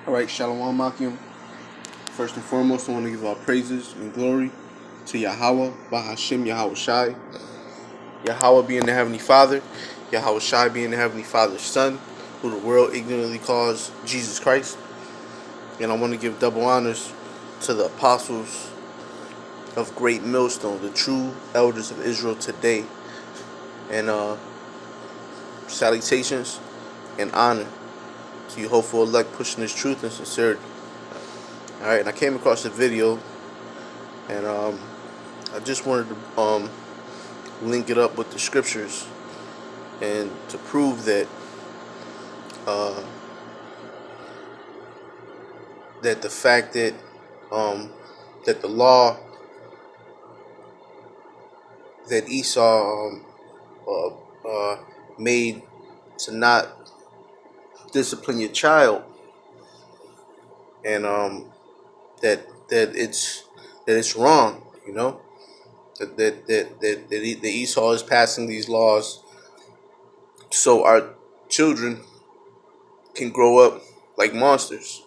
Alright, Shalom Makim. First and foremost, I want to give all praises and glory to Yahweh, Bahashim, Yahweh Shai. Yahweh being the Heavenly Father, Yahweh Shai being the Heavenly Father's Son, who the world ignorantly calls Jesus Christ. And I want to give double honors to the apostles of Great Millstone, the true elders of Israel today. And salutations and honor to you hopeful elect pushing this truth and sincerity. Alright, and I came across a video, and I just wanted to link it up with the scriptures and to prove that that the fact that that the law that Esau made to not discipline your child, and that it's wrong, that Esau is passing these laws so our children can grow up like monsters,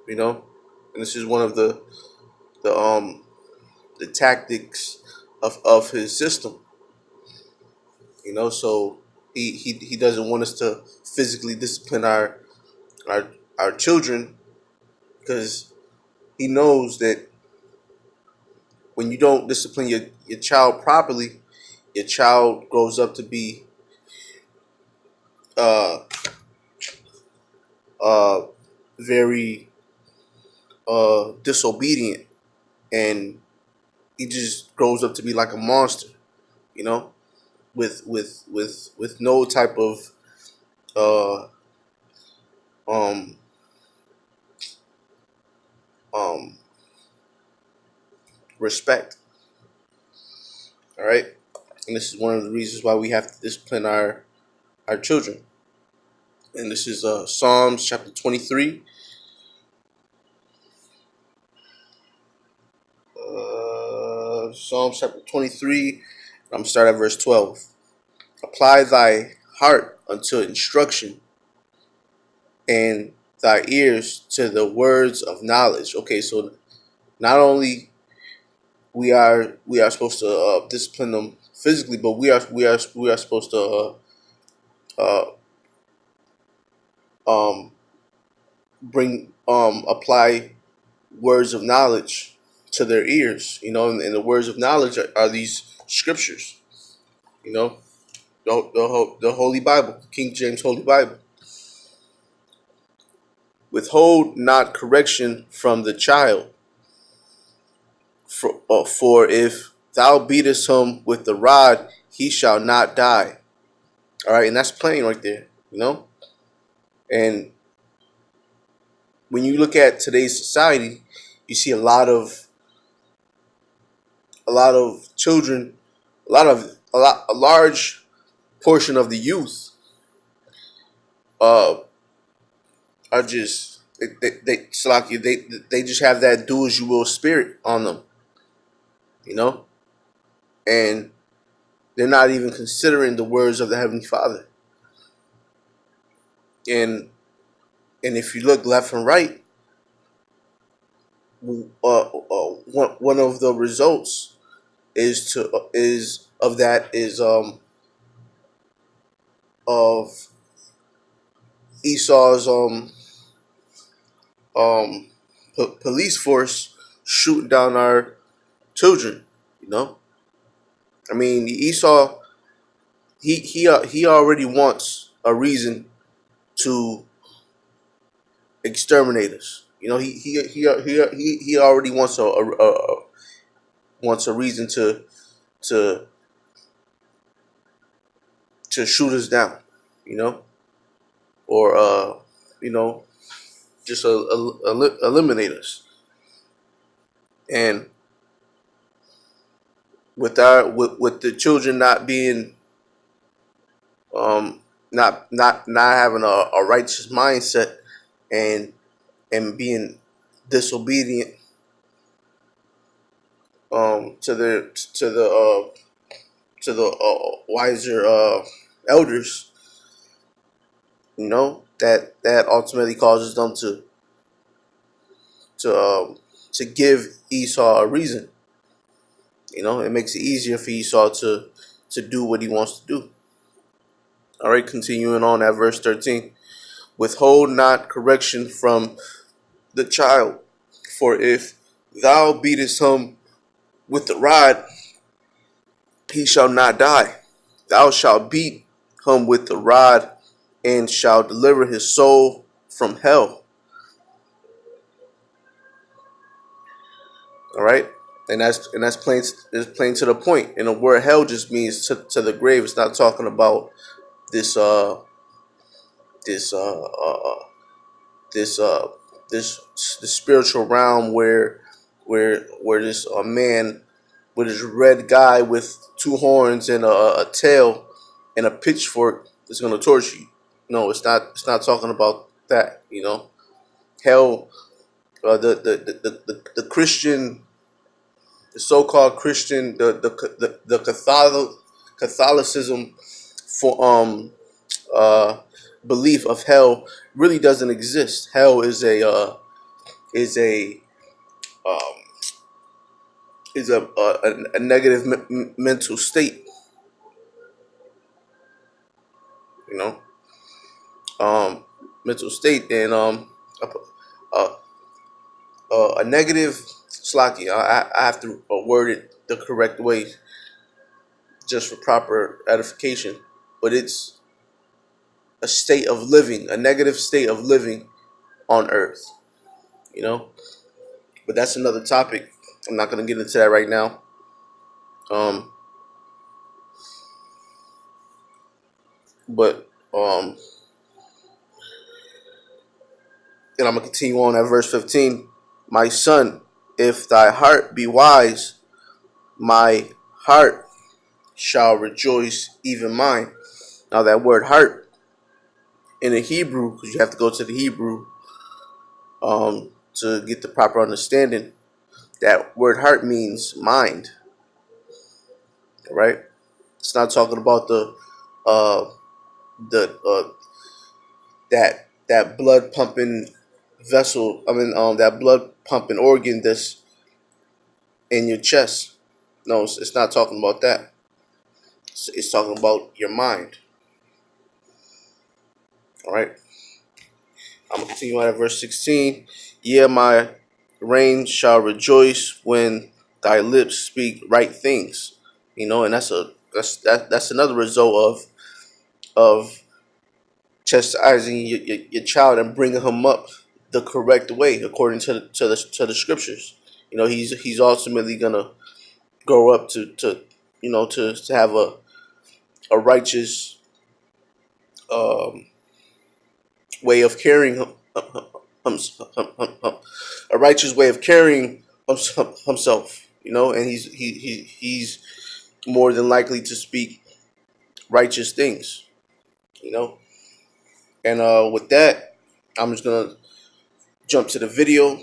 and this is one of the tactics of his system, so he doesn't want us to physically discipline our children, because he knows that when you don't discipline your child properly, your child grows up to be uh very disobedient, and he just grows up to be like a monster, with no type of uh um um respect. All right, and this is one of the reasons why we have to discipline our children. And this is Psalms chapter 23. Psalms chapter 23. I'm gonna start at verse 12. Apply thy heart unto instruction, and thy ears to the words of knowledge. Okay, so not only we are supposed to discipline them physically, but we are supposed to um, bring apply words of knowledge to their ears. And the words of knowledge are these scriptures. The Holy Bible, King James Holy Bible. Withhold not correction from the child, for if thou beatest him with the rod, he shall not die. All right, and that's plain right there, And when you look at today's society, you see a lot of children, a large portion of the youth uh, are just they just have that do as you will spirit on them, you know, and they're not even considering the words of the Heavenly Father. And if you look left and right, one of the results is of Esau's police force shooting down our children. I mean, Esau, he already wants a reason to exterminate us. He already wants a reason to shoot us down. Or just eliminate us. And with the children not being not having a righteous mindset, and being disobedient to the wiser elders, that ultimately causes them to to give Esau a reason. It makes it easier for Esau to do what he wants to do. All right, continuing on at verse 13. Withhold not correction from the child, for if thou beatest him with the rod, he shall not die. Thou shalt beat him with the rod, and shall deliver his soul from hell. All right, and that's plain to the point. And the word hell just means to the grave. It's not talking about this this uh, uh this this the spiritual realm where this man with this red guy with two horns and a tail and a pitchfork is going to torture you. No, it's not. It's not talking about that. Hell. The Christian, the so-called Christian, the Catholicism for belief of hell really doesn't exist. Hell is a um, is a negative mental state. You know, mental state, and a, a negative slacky. I have to word it the correct way, just for proper edification. But it's a state of living, a negative state of living on earth. You know, but that's another topic. I'm not going to get into that right now. Um, but and I'm gonna continue on at verse 15. My son, if thy heart be wise, my heart shall rejoice, even mine. Now that word heart in the Hebrew, because you have to go to the Hebrew to get the proper understanding. That word heart means mind. Right? It's not talking about uh, the that blood pumping vessel. I mean, that blood pumping organ that's in your chest. No, it's not talking about that. It's talking about your mind. All right. I'm gonna continue on at verse 16. Yeah, my reign shall rejoice when thy lips speak right things. And that's another result of chastising your child and bringing him up the correct way according to the scriptures. He's ultimately gonna grow up to have a righteous um, way of carrying a righteous way of carrying himself. And he's more than likely to speak righteous things. You know, and with that, I'm just gonna jump to the video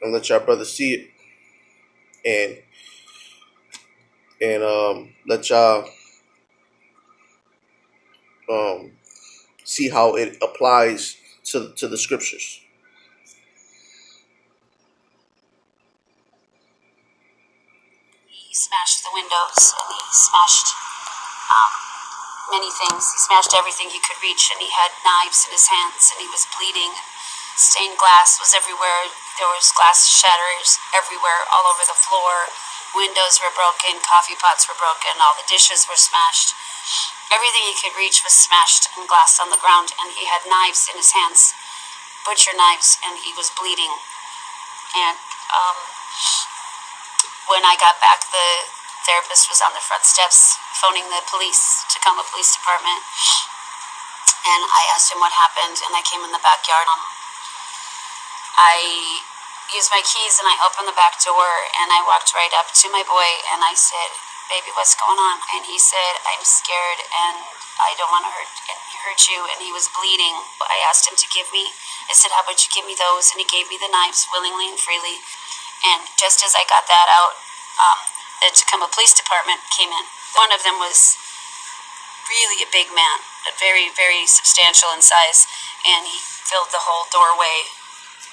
and let y'all brothers see it, and let y'all um, see how it applies to the scriptures. He smashed the windows, and he smashed many things. He smashed everything he could reach, and he had knives in his hands, and he was bleeding. Stained glass was everywhere. There was glass shatters everywhere, all over the floor. Windows were broken, coffee pots were broken, all the dishes were smashed. Everything he could reach was smashed and glass on the ground, and he had knives in his hands, butcher knives, and he was bleeding. And when I got back, the therapist was on the front steps phoning the police to come, a police department. And I asked him what happened, and I came in the backyard. I used my keys, and I opened the back door, and I walked right up to my boy, and I said, "Baby, what's going on?" And he said, "I'm scared, and I don't want to hurt you." And he was bleeding. I asked him to give me, I said, "How about you give me those?" And he gave me the knives willingly and freely. And just as I got that out, the Tacoma Police Department came in. One of them was really a big man. very, very substantial in size, and he filled the whole doorway,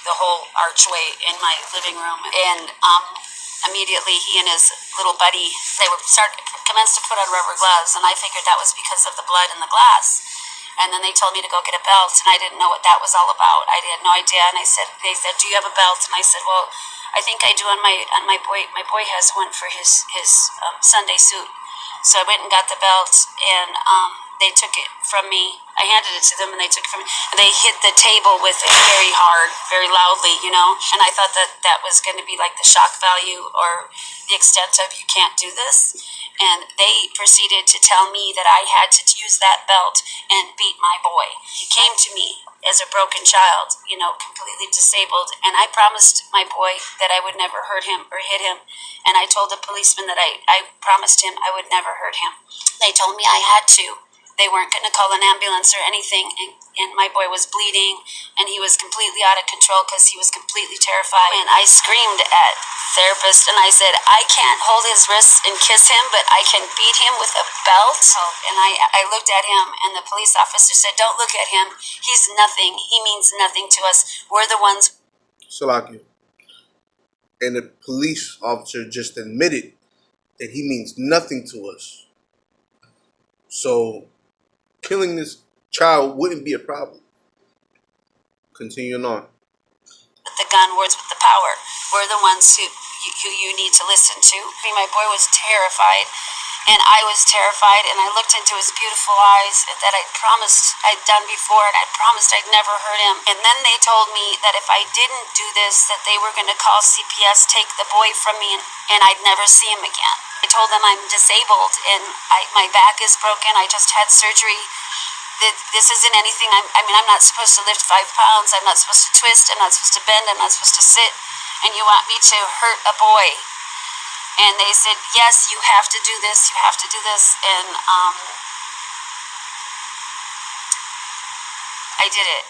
the whole archway in my living room. And immediately he and his little buddy, they would commence to put on rubber gloves, and I figured that was because of the blood in the glass. And then they told me to go get a belt, and I didn't know what that was all about. I had no idea. And they said, "Do you have a belt?" And I said, "Well, I think I do on my boy. My boy has one for his Sunday suit." So I went and got the belt, and they took it from me. I handed it to them, and they took it from me. And they hit the table with it very hard, very loudly, And I thought that was going to be like the shock value or the extent of you can't do this. And they proceeded to tell me that I had to use that belt and beat my boy. He came to me as a broken child, completely disabled. And I promised my boy that I would never hurt him or hit him. And I told the policeman that I promised him I would never hurt him. They told me I had to. They weren't going to call an ambulance or anything. And my boy was bleeding, and he was completely out of control because he was completely terrified. And I screamed at the therapist, and I said, "I can't hold his wrists and kiss him, but I can beat him with a belt." And I looked at him, and the police officer said, "Don't look at him. He's nothing. He means nothing to us. We're the ones." Salakia. And the police officer just admitted that he means nothing to us. So killing this child wouldn't be a problem. Continuing on. With the gun, words with the power. We're the ones who you need to listen to. My boy was terrified, and I was terrified, and I looked into his beautiful eyes that I promised I'd done before, and I promised I'd never hurt him. And then they told me that if I didn't do this, that they were going to call CPS, take the boy from me, and I'd never see him again. I told them I'm disabled, and my back is broken. I just had surgery. This isn't anything. I'm not supposed to lift 5 pounds. I'm not supposed to twist. I'm not supposed to bend. I'm not supposed to sit. And you want me to hurt a boy? And they said, "Yes, you have to do this. You have to do this." And I did it.